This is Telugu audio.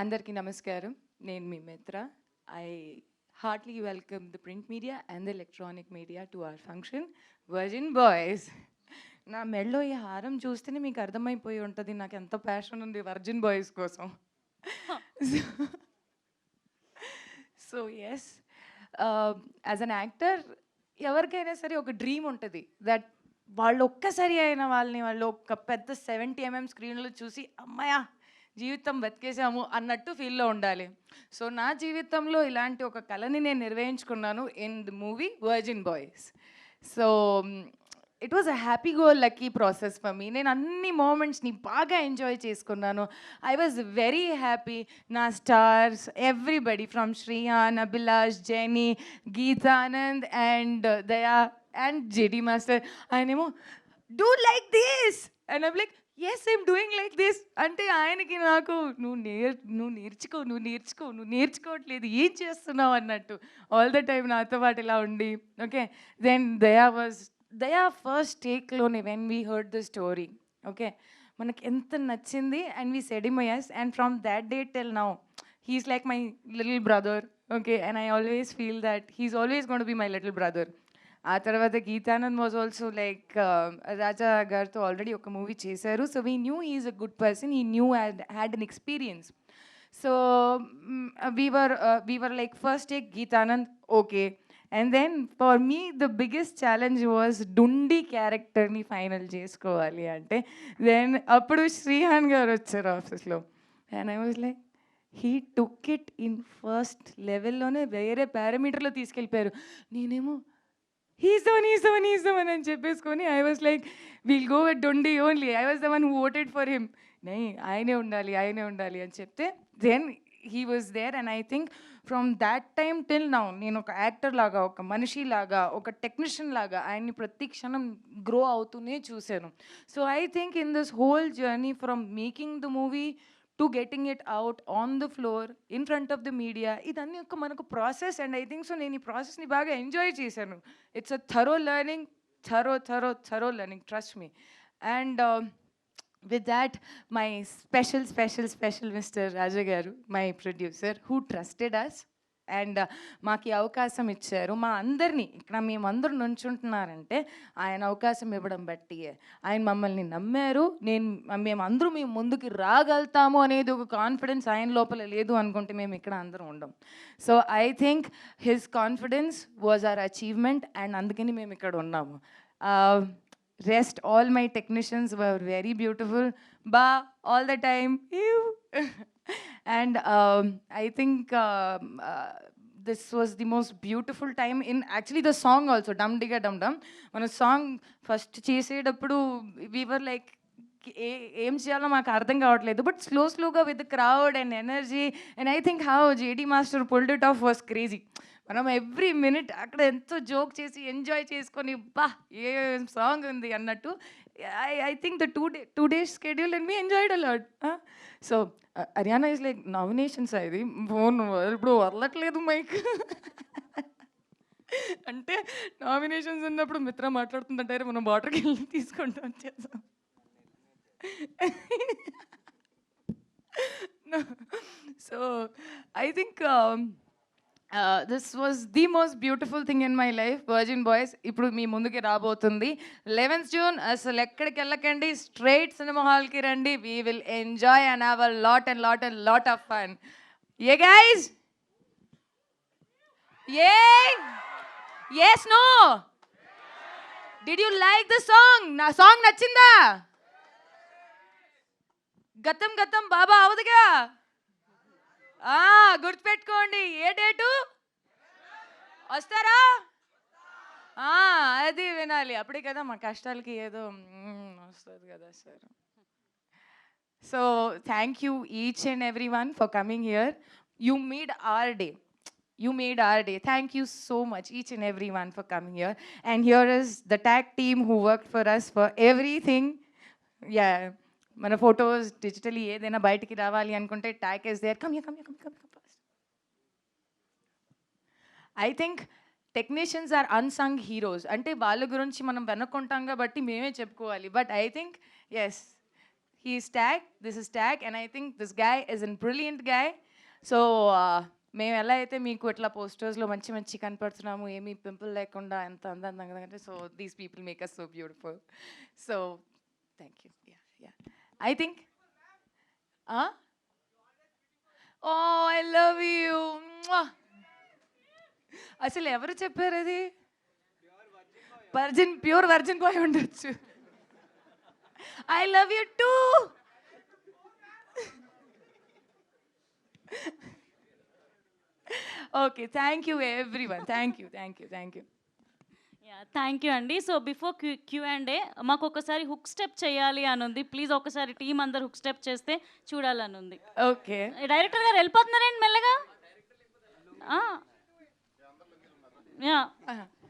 అందరికీ నమస్కారం. నేను మీ మిత్ర. I heartily welcome the print media and the electronic media to our function Virgin Boys. నా మెడలో ఈ హారం చూస్తేనే మీకు అర్థమైపోయి ఉంటుంది నాకు ఎంత ప్యాషన్ ఉంది వర్జిన్ బాయ్స్ కోసం. So yes, as an actor ఎవరికైనా సరే ఒక డ్రీమ్ ఉంటుంది దట్ వాళ్ళు ఒక్కసారి అయిన వాళ్ళు ఒక పెద్ద 70mm స్క్రీన్లో చూసి అమ్మాయా జీవితం బతికేసాము అన్నట్టు ఫీల్లో ఉండాలి. సో నా జీవితంలో ఇలాంటి ఒక కళని నేను నిర్వహించుకున్నాను in the movie virgin boys. So it was a happy go lucky process for me. నేను అన్ని మూమెంట్స్ని బాగా ఎంజాయ్ చేసుకున్నాను. I was very happy. నా stars everybody from Shreyan, Abhilash, Jenny, Geethanand and Daya and JD master ఆయనేమో do like this and I'm like yes I'm doing like this అంటే ఆయనకి నాకు నువ్వు నేర్చుకోవట్లేదు ఏం చేస్తున్నావు అన్నట్టు ఆల్ ద టైమ్ నాతో పాటు ఇలా ఉండి. ఓకే, దెన్ దయా ఫస్ట్ టేక్లోనే when we heard the story, okay మనకి ఎంత నచ్చింది and we said him yes, and from that day till now he's like my little brother. Okay, and I always feel that he's always going to be my little brother. ఆ తర్వాత Geethanand was also like Raja గారితో ఆల్రెడీ ఒక మూవీ చేశారు. So we knew he's a good person, he knew had an experience. సో we were like first take Geethanand okay, and then for me the biggest challenge was డుండి క్యారెక్టర్ని ఫైనల్ చేసుకోవాలి అంటే. దెన్ అప్పుడు శ్రీహాన్ గారు వచ్చారు ఆఫీస్లో and I was like he took it in first లెవెల్లోనే వేరే పారామీటర్లో తీసుకెళ్ళిపోయారు. నేనేమో he's the one అని చెప్పేసుకొని I was like will go with Dondi only. I was the one who voted for him. ఆయనే ఉండాలి అని చెప్తే then he was there. And I think from that time till now నేను ఒక యాక్టర్ లాగా, ఒక మనిషి లాగా, ఒక టెక్నీషియన్ లాగా ఆయన్ని ప్రతి క్షణం గ్రో అవుతూనే చూశాను. So I think in this whole journey from making the movie to getting it out on the floor in front of the media, ఇదన్నీ ఒక మనకు process. And I think so నేను ఈ ప్రాసెస్ని బాగా ఎంజాయ్ చేశాను. It's a thorough learning, thorough learning, trust me. And with that, my special Mr. Raja garu, my producer, who trusted us and మాకు ఈ అవకాశం ఇచ్చారు. మా అందరినీ ఇక్కడ మేమందరూ నుంచుంటున్నారంటే ఆయన అవకాశం ఇవ్వడం బట్టి ఆయన మమ్మల్ని నమ్మారు. మేమందరూ మేము ముందుకు రాగలుగుతాము అనేది ఒక కాన్ఫిడెన్స్ ఆయన లోపల లేదు అనుకుంటే మేము ఇక్కడ అందరం ఉండం. So I think his confidence was our achievement and అందుకని మేము ఇక్కడ ఉన్నాము. Rest all my technicians were very beautiful, all the time. And I think this was the most beautiful time in actually the song also, Dum Digga Dum Dum. When a song first చేసేటప్పుడు we were like ఏం చేయాలో మాకు అర్థం కావట్లేదు, బట్ స్లోగా with the crowd and energy and I think how JD master pulled it of was crazy. మనం ఎవ్రీ మినిట్ అక్కడ ఎంతో జోక్ చేసి ఎంజాయ్ చేసుకొని ఏ సాంగ్ ఉంది అన్నట్టు. I think the two days schedule and me enjoyed a lot. So Haryana is like nominations ఇది ఫోన్ ఇప్పుడు వదలట్లేదు మైక్ అంటే నామినేషన్స్ ఉన్నప్పుడు మిత్ర మాట్లాడుతుందంటారు, మనం వాటర్కి వెళ్ళి తీసుకుంటాం చేసాం. So I think this was the most beautiful thing in my life, Virgin Boys. ఇప్పుడు మీ ముందుకి రాబోతుంది 11th June. అసలు ఎక్కడికి వెళ్ళకండి, స్ట్రైట్ సినిమా హాల్కి రండి. We will enjoy and have a lot of fun. Yeah guys? Yeah? Yes, no? Did you like the song? నా సాంగ్ నచ్చిందా? గతం గతం బాబా అవదుగా, గుర్తుపెట్టుకోండి. ఏ డేటు వస్తారా? అది వినాలి, అప్పుడే కదా మా కష్టాలకి ఏదో వస్తుంది కదా sir. So thank you each and every one for coming here. You made our day. Thank you so much, each and every one, for coming here. And here is the tag team who worked for us for everything. Yeah, మన ఫొటోస్ డిజిటలీ ఏదైనా బయటికి రావాలి అనుకుంటే tag is there. Come first. I think technicians are unsung heroes. అంటే వాళ్ళ గురించి మనం వెనుకుంటాం కాబట్టి మేమే చెప్పుకోవాలి, but I think yes he's tag, this is tag, and I think this guy is a brilliant guy. So మేము ఎలా అయితే మీకు ఇట్లా పోస్టర్స్లో మంచి మంచి కనపడుతున్నాము, ఏమీ పింపుల్ లేకుండా ఎంత అందంగా అంటే, so these people make us so beautiful. So thank you. Yeah I think oh I love you. అసలు ఎవరు చెప్పారు అది? ప్యూర్ వర్జిన్ బాయ్ ఉండొచ్చు. I love you too. Okay, thank you everyone. Thank you. Thank you అండి. సో బిఫోర్ Q&A మాకు ఒకసారి హుక్ స్టెప్ చేయాలి అని ఉంది. ప్లీజ్ ఒకసారి టీం అందరు హుక్ స్టెప్ చేస్తే చూడాలని ఉంది. ఓకే, డైరెక్టర్ గారు వెళ్ళిపోతున్నారండి మెల్లగా. యా